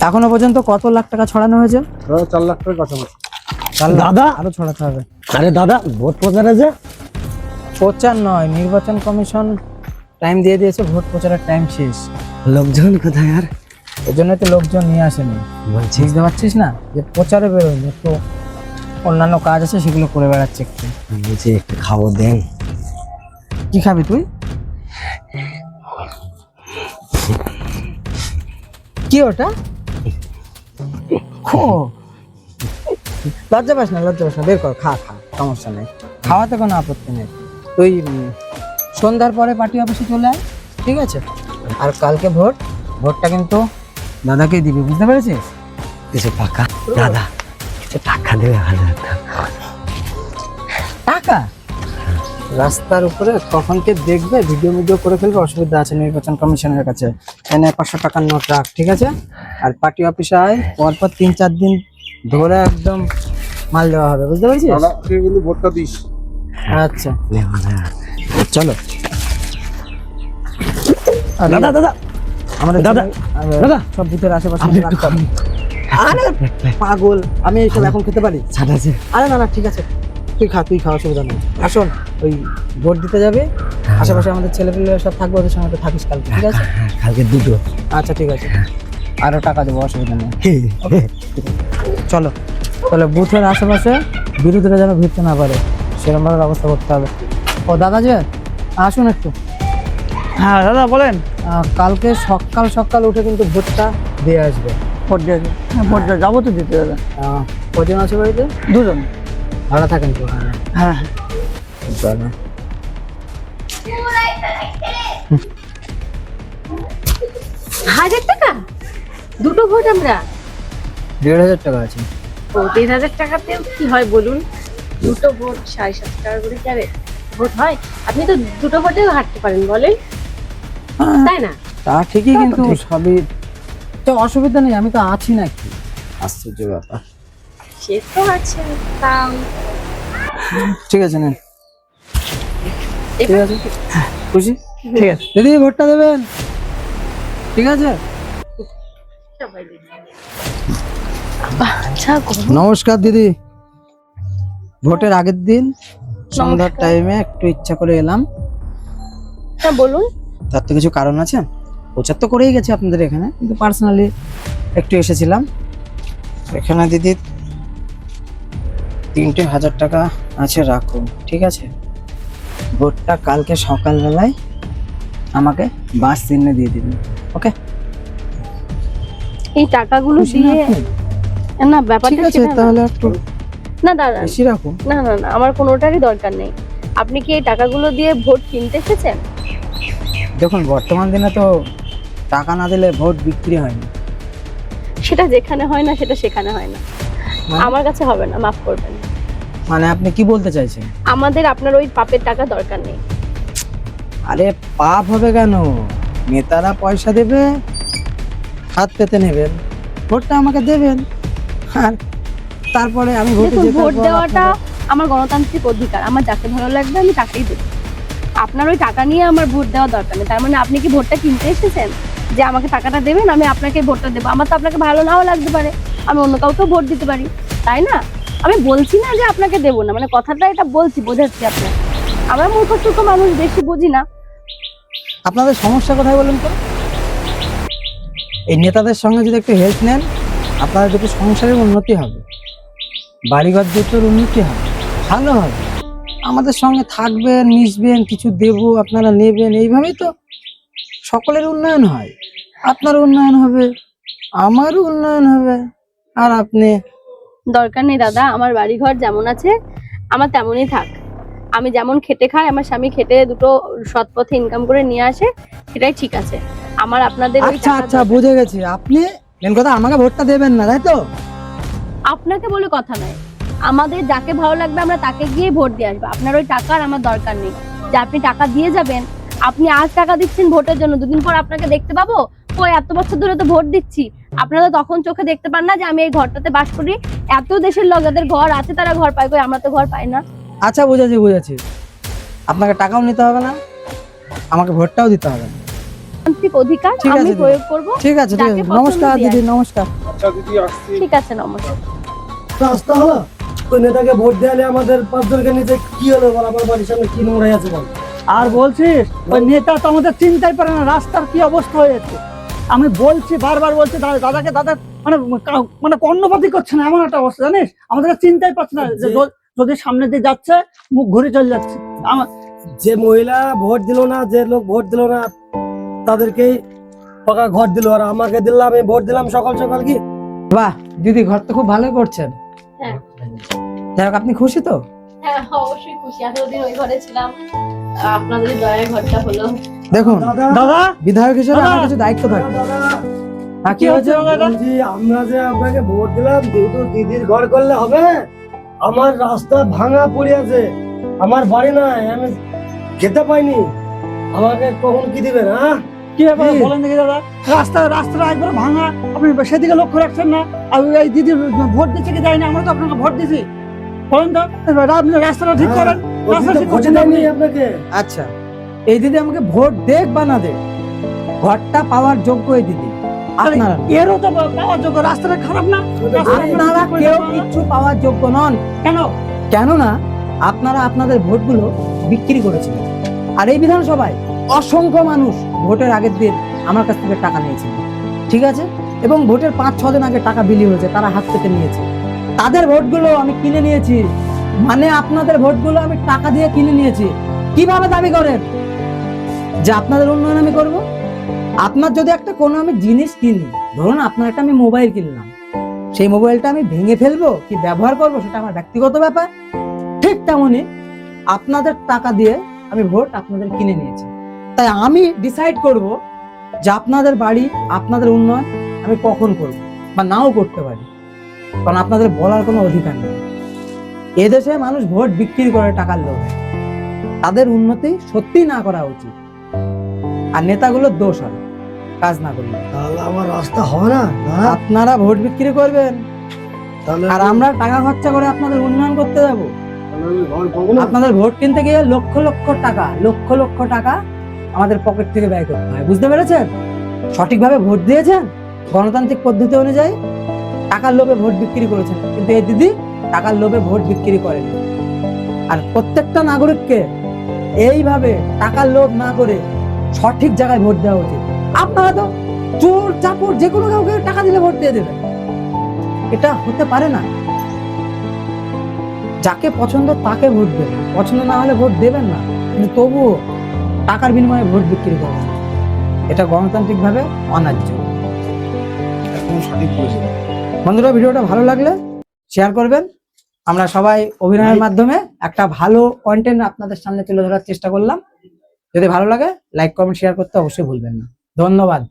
এখনো পর্যন্ত কত লাখ টাকা ছড়ানো হয়েছে? 4 লাখ টাকা কাছাকাছি। দাদা আরো ছড়াতে হবে। আরে দাদা ভোট প্রচারে যে প্রচার নয়, নির্বাচন কমিশন টাইম দিয়ে দিয়েছে, ভোট প্রচারের টাইম শেষ। লোকজন কোথায় আর? এই জন্য তো লোকজন নিয়ে আসেনি। বলছিস বুঝতে পারছিস না যে প্রচারে বেরোয়নি, একটু অন্যান্য কাজ আছে সেগুলো করে বেড়াচ্ছে একটু। বলছি একটু খাবো দেন। কি খাবি তুই? কি ওটা? খো, লজ্জা পাস না, লজ্জা পাস না, বের কর, খা খা, সমস্যা নেই, খাওয়াতে কোনো আপত্তি নেই। তুই সন্ধ্যার পরে পার্টি অফিসে চলে আয়, ঠিক আছে? আর কালকে ভোটটা কিন্তু দাদাকেই দিবি, বুঝতে পেরেছিস? কিছু টাকা দাদা, কিছু টাকা দেবে 1000 টাকা। টাকা? রাস্তার উপরে কখন কে দেখবে, ভিডিও করে ফেলবে, অসুবিধা আছে নির্বাচন কমিশনের কাছে। এনে 500 টাকার নোট রাখ, ঠিক আছে? আর পার্টি অফিসে আয়, পরপর 3-4 দিন ধরে একদম মাল দেওয়া হবে, বুঝতে পেরেছিস? দাদা তুই কিন্তু ভোটটা দিস। আচ্ছা চলো আর দাদা দাদা আমাদের দাদা, দাদা দাদা, সব বুথের আশেপাশে আপনি একটু রাখতে হবে। আরে পাগল, আমি এইসব এখন খেতে পারি? ছাড় আছে। আরে না না, ঠিক আছে, তুই খা, অসুবিধা নেই। আসুন, ওই ভোট দিতে যাবে, আশেপাশে আমাদের ছেলেপিলে সব থাকবে, ওদের সঙ্গে থাকিস কালকে, ঠিক আছে? কালকে দুটো। আচ্ছা ঠিক আছে, আরো টাকা দেবো, অসুবিধা নেই। চলো তাহলে বুথের আশেপাশে বিরোধীরা যেন ভিড়তে না পারে সেরকম ভাবে ব্যবস্থা করতে হবে। ও দাদা যে আসুন একটু। হ্যাঁ দাদা বলেন। কালকে সকাল উঠে কিন্তু ভোটটা দিয়ে আসবে। ভোট দিয়ে আসবে? হ্যাঁ ভোট যাবো তো দিতে দাদা। কজন আছে বাড়িতে? 2 জন। ভাড়া থাকেন তো? হ্যাঁ চলো। 1000 টাকা দুটো ভোট? আমরা 1,500 টাকা আছে। ও 1,500 টাকাতেও কি হয় বলুন? দুটো ভোট 750 টাকা করে কি আর ভোট হয়? আপনি তো দুটো ভোটেও হাঁটতে পারেন বলেন, তাই না? তা ঠিকই, কিন্তু সবই তো অসুবিধা নেই, আমি তো আছি নাকি। আশ্চর্য ব্যাপার। সে তো আছে, তাও ঠিক আছে নেন, ঠিক এবার আছে, খুশি? ঠিক আছে। দিদি ভোটটা দেবেন, ঠিক আছে? সবাই দেখবে। আচ্ছা নমস্কার দিদি, ভোটের আগের দিন সন্ধ্যার টাইমে একটু ইচ্ছা করে এলাম। হ্যাঁ বলুন। তার তো কিছু কারণ আছে, প্রচার তো করেই গেছি আপনাদের এখানে, কিন্তু পার্সোনালি একটু এসেছিলাম এখানে। দিদি 3,000 টাকা আছে, রাখুন, ঠিক আছে? ভোটটা কালকে সকালবেলায় আমাকে বাস চিহ্নে দিয়ে দিবেন, ওকে? এই টাকাগুলো খুশি না দিয়ে আপনি? না, ঠিক ব্যাপারটা আছে, সেটা না। তাহলে একটু না দাদা, বেশি রাখুন। না না না, আমার কোনোটারই দরকার নেই। আপনি কি এই টাকাগুলো দিয়ে ভোট কিনতে এসেছেন? দেখুন, বর্তমান দিনে তো টাকা না দিলে ভোট বিক্রি হয় না। সেটা যেখানে হয় না সেটা সেখানে হয় না, মানে? আমার কাছে হবে না, মাফ করবেন। মানে আপনি কি বলতে চাইছেন? আমাদের আপনার ওই পাপের টাকা দরকার নেই। আরে পাপ হবে কেন? নেতারা পয়সা দেবে, হাত পেতে নেবেন, ভোটটা আমাকে দেবেন, আর তারপরে আমি ভোটে দেখুন, জেতার ভোট পর দেওয়াটা আপনাদের- আমার গণতান্ত্রিক অধিকার, আমার যাকে ভালো লাগবে আমি তাকেই দেবো। আপনার ওই টাকা নিয়ে আমার ভোট দেওয়া দরকার নেই। তার মানে আপনি কি ভোটটা কিনতে এসেছেন যে আমাকে টাকাটা দেবেন, আমি আপনাকে ভোটটা দেবো? আমার তো আপনাকে ভালো নাও লাগতে পারে, আমি অন্য কাউকেও ভোট দিতে পারি, তাই না? আমি বলছি না যে আপনাকে দেবো না, মানে কথাটা এটা বলছি, বোঝাচ্ছি আপনাকে। আমরা মূর্খ সূর্খ মানুষ, বেশি বুঝি না। আপনাদের সমস্যা কোথায় বলুন তো? এই নেতাদের সঙ্গে যদি একটু হেল্প নেন, আপনাদের দুটো সংসারের উন্নতি হবে, বাড়িঘর দুটোর উন্নতি হবে, ভালো হবে। আমাদের সঙ্গে থাকবেন, মিশবেন, কিছু দেব, আপনারা নেবেন, এইভাবেই তো সকলের উন্নয়ন হয়। আপনার উন্নয়ন হবে, আমারও উন্নয়ন হবে, আর আপনি দরকার নেই দাদা, আমার বাড়ি ঘর যেমন আছে আমার তেমনই থাক। আমি যেমন খেটে খাই, আমার স্বামী খেটে দুটো সৎ পথে ইনকাম করে নিয়ে আসে, সেটাই ঠিক আছে। আমার আপনাদের ওই আচ্ছা টাকা আচ্ছা, দরকার- বুঝে গেছি। আপনি মেন কথা আমাকে ভোটটা দেবেন না, তাই তো? আপনাকে বলে কথা নয়, আমাদের যাকে ভালো লাগবে আমরা তাকে গিয়ে ভোট দিয়ে আসবো। আপনার ওই টাকার আমার দরকার নেই যে আপনি টাকা দিয়ে যাবেন। আপনি আজ টাকা দিচ্ছেন ভোটের জন্য, দুদিন পর আপনাকে দেখতে পাবো, ওই এত বছর ধরে তো ভোট দিচ্ছি। আপনারা তখন চোখে দেখতে পান না যে আমি এই ঘরটাতে বাস করি? এত দেশের লোক যাদের ঘর আছে তারা ঘর পায়, কই আমরা তো ঘর পাই না। আচ্ছা বুঝেছি, আপনাকে টাকাও নিতে হবে না, আমাকে ভোটটাও দিতে হবে না, গণতান্ত্রিক অধিকার ঠিক আছে, আমি দিদি। প্রয়োগ করব। ঠিক আছে, ঠিক যাকে আছে। পছন্দ নমস্কার দিয়ে দিদি, নমস্কার। আচ্ছা দিদি আসছি। ঠিক আছে, নমস্কার। রাস্তা হলো ওই নেতাকে ভোট দেওয়ালে আমাদের পাঁচজনকে নিচে কি হলো বল, আমার বাড়ির সামনে কি নোংরা আছে বল। আর বলছিস ওই নেতা তো আমাদের চিন্তাই পারে না রাস্তার কি অবস্থা হয়েছে। আমি বলছি, বারবার বলছি দাদাকে, দাদা মানে কর্ণপাতি করছে না, এমন একটা অবস্থা জানিস, আমাদেরকে চিন্তাই পাচ্ছে না যে যদি সামনে দিয়ে যাচ্ছে মুখ ঘুরে চলে যাচ্ছে। আমার যে মহিলা ভোট দিল না, যে লোক ভোট দিল না তাদেরকেই পাকা ঘর দিল, আর আমাকে দিলাম, আমি ভোট দিলাম সকাল সকাল কি। বাহ দিদি, ঘর তো খুব ভালো করছেন। হ্যাঁ। যাই হোক, আপনি খুশি তো? হ্যাঁ, অবশ্যই খুশি। এতদিন ওই ঘরে ছিলাম, আপনাদের দয়ায় ঘরটা হলো। দেখুন, দাদা দাদা বিধায়ক হিসেবে দাদা। আমার কিছু দায়িত্ব থাকে। দাদা হ্যাঁ, কি হয়েছে? বলছি, আমরা যে আপনাকে ভোট দিলাম, দুটো দিদির ঘর করলে হবে? আমার রাস্তা ভাঙা পড়ে আছে, আমার বাড়ি নাই, আমি খেতে পাইনি, আমাকে কখন কি দিবেন? হ্যাঁ কি ব্যাপার কি? বলেন দেখি দাদা। রাস্তাটা একবার ভাঙা, আপনি সেদিকে লক্ষ্য রাখছেন না। আর এই দিদি ভোট দিচ্ছে কি দেয়নি, আমরা তো আপনাকে ভোট দিছি। বলেন তো, আপনি রাস্তাটা ঠিক করেন। ওই দিদি তো ভোট দেয়নি আপনাকে। আচ্ছা, এই দিদি আমাকে ভোট দেখ বা না দেখ, ঘরটা পাওয়ার যোগ্য এই দিদি। আপনারা না। এরও তো পাওয়ার যোগ্য, রাস্তাটা খারাপ না? আপনারা কেউ কিচ্ছু পাওয়ার যোগ্য নন। কেন? কেননা আপনারা আপনাদের ভোটগুলো বিক্রি করেছিলেন। আর এই বিধানসভায় অসংখ্য মানুষ ভোটের আগের দিন আমার কাছ থেকে টাকা নিয়েছিল, ঠিক আছে? এবং ভোটের 5-6 দিন আগে টাকা বিলি হয়েছে, তারা হাত পেতে নিয়েছে। তাদের ভোটগুলো আমি কিনে নিয়েছি, মানে আপনাদের ভোটগুলো আমি টাকা দিয়ে কিনে নিয়েছি। কিভাবে দাবি করেন যে আপনাদের উন্নয়ন আমি করব? আপনার যদি একটা কোনো আমি জিনিস কিনি, ধরুন আপনার একটা আমি মোবাইল কিনলাম, সেই মোবাইলটা আমি ভেঙে ফেলবো কি ব্যবহার করব সেটা আমার ব্যক্তিগত ব্যাপার। ঠিক তেমনি আপনাদের টাকা দিয়ে আমি ভোট আপনাদের কিনে নিয়েছি, তাই আমি ডিসাইড করব যে আপনাদের বাড়ি, আপনাদের উন্নয়ন আমি কখন করব বা নাও করতে পারি, কারণ আপনাদের বলার কোনো অধিকার নেই। এদেশে মানুষ ভোট বিক্রি করে টাকার লোভে, তাদের উন্নতি সত্যি না করা উচিত। আর নেতাগুলোর দোষ হয় কাজ না করলে। তাহলে আমার রাস্তা হবে না দাদা? আপনারা ভোট বিক্রি করবেন তাহলে আর আমরা টাকা খরচা করে আপনাদের উন্নয়ন করতে যাবো। তাহলে আমি ঘর পাবো না? আপনাদের ভোট কিনতে গিয়ে লক্ষ লক্ষ টাকা আমাদের পকেট থেকে ব্যয় করতে হয়, বুঝতে পেরেছেন? সঠিকভাবে ভোট দিয়েছেন, গণতান্ত্রিক পদ্ধতি অনুযায়ী টাকার লোভে ভোট বিক্রি করেছেন, কিন্তু এই দিদি টাকার লোভে ভোট বিক্রি করেন। আর প্রত্যেকটা নাগরিককে এইভাবে টাকার লোভ না করে সঠিক জায়গায় ভোট দেওয়া উচিত। আপনারা তো চোর চাপড় যে কোনো কাউকে টাকা দিলে ভোট দিয়ে দেবেন, এটা হতে পারে না। যাকে পছন্দ তাকে ভোট দেবেন, পছন্দ না হলে ভোট দেবেন না, কিন্তু তবুও টাকার বিনিময়ে ভোট বিক্রি করবেন, এটা গণতান্ত্রিক ভাবে অন্যায্য। একদম সঠিক বলেছেন। বন্ধুরা, ভিডিওটা ভালো লাগলে শেয়ার করবেন। আমরা সবাই অভিনয়ের মাধ্যমে একটা ভালো কন্টেন্ট আপনাদের সামনে তুলে ধরার চেষ্টা করলাম। যদি ভালো লাগে লাইক কমেন্ট শেয়ার করতে অবশ্যই ভুলবেন না। ধন্যবাদ।